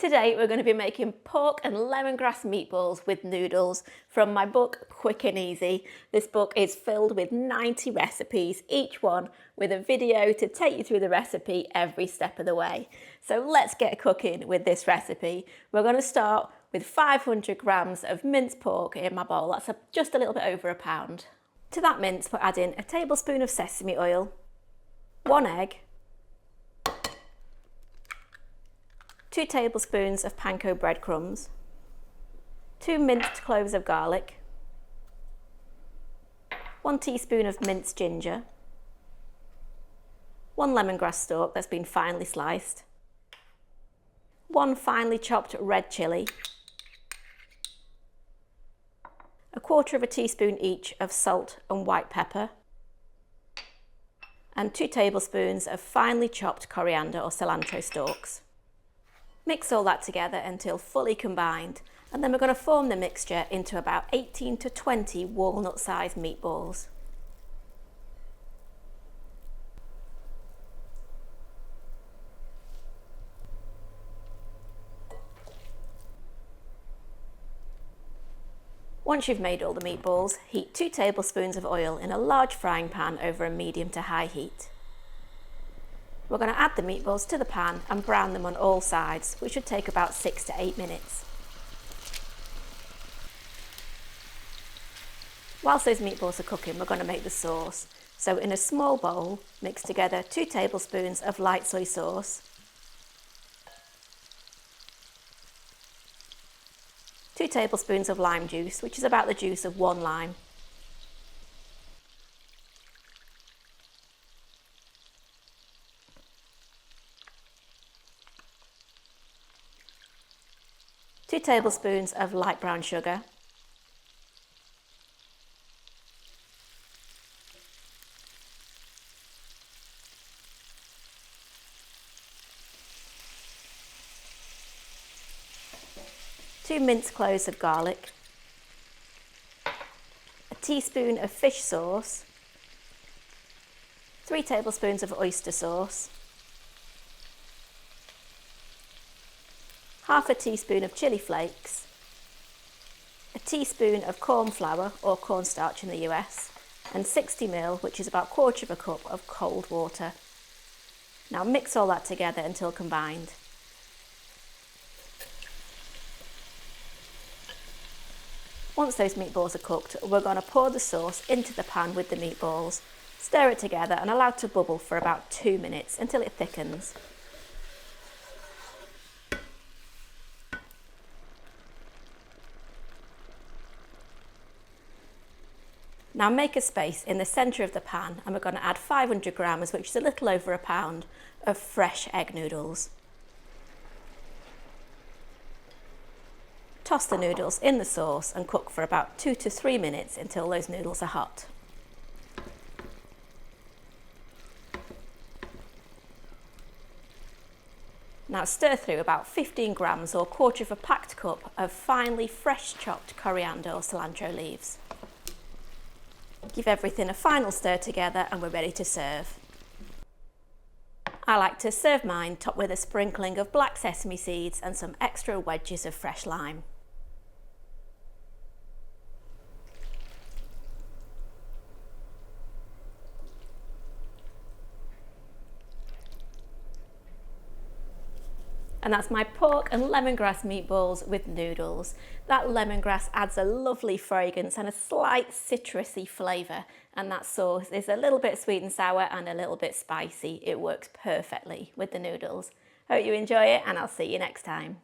Today we're going to be making pork and lemongrass meatballs with noodles from my book Quick and Easy. This book is filled with 90 recipes, each one with a video to take you through the recipe every step of the way. So let's get cooking with this recipe. We're going to start with 500 grams of minced pork in my bowl. That's just a little bit over a pound. To that mince we're adding a tablespoon of sesame oil, 1 egg, 2 tablespoons of panko breadcrumbs, 2 minced cloves of garlic, 1 teaspoon of minced ginger, 1 lemongrass stalk that's been finely sliced, 1 finely chopped red chilli, 1/4 teaspoon each of salt and white pepper, and 2 tablespoons of finely chopped coriander or cilantro stalks. Mix all that together until fully combined, and then we're going to form the mixture into about 18 to 20 walnut-sized meatballs. Once you've made all the meatballs, heat 2 tablespoons of oil in a large frying pan over a medium to high heat. We're going to add the meatballs to the pan and brown them on all sides, which should take about 6 to 8 minutes. Whilst those meatballs are cooking, we're going to make the sauce. So in a small bowl, mix together 2 tablespoons of light soy sauce, 2 tablespoons of lime juice, which is about the juice of 1 lime, 2 tablespoons of light brown sugar, 2 minced cloves of garlic, a teaspoon of fish sauce, 3 tablespoons of oyster sauce, half a teaspoon of chilli flakes, a teaspoon of corn flour or cornstarch in the US, and 60 ml, which is about 1/4 cup of cold water. Now mix all that together until combined. Once those meatballs are cooked, we're going to pour the sauce into the pan with the meatballs, stir it together and allow it to bubble for about 2 minutes until it thickens. Now make a space in the centre of the pan and we're going to add 500 grams, which is a little over a pound, of fresh egg noodles. Toss the noodles in the sauce and cook for about 2 to 3 minutes until those noodles are hot. Now stir through about 15 grams or 1/4 packed cup of finely fresh chopped coriander or cilantro leaves. Give everything a final stir together and we're ready to serve. I like to serve mine topped with a sprinkling of black sesame seeds and some extra wedges of fresh lime. And that's my pork and lemongrass meatballs with noodles. That lemongrass adds a lovely fragrance and a slight citrusy flavour, and that sauce is a little bit sweet and sour and a little bit spicy. It works perfectly with the noodles. Hope you enjoy it and I'll see you next time.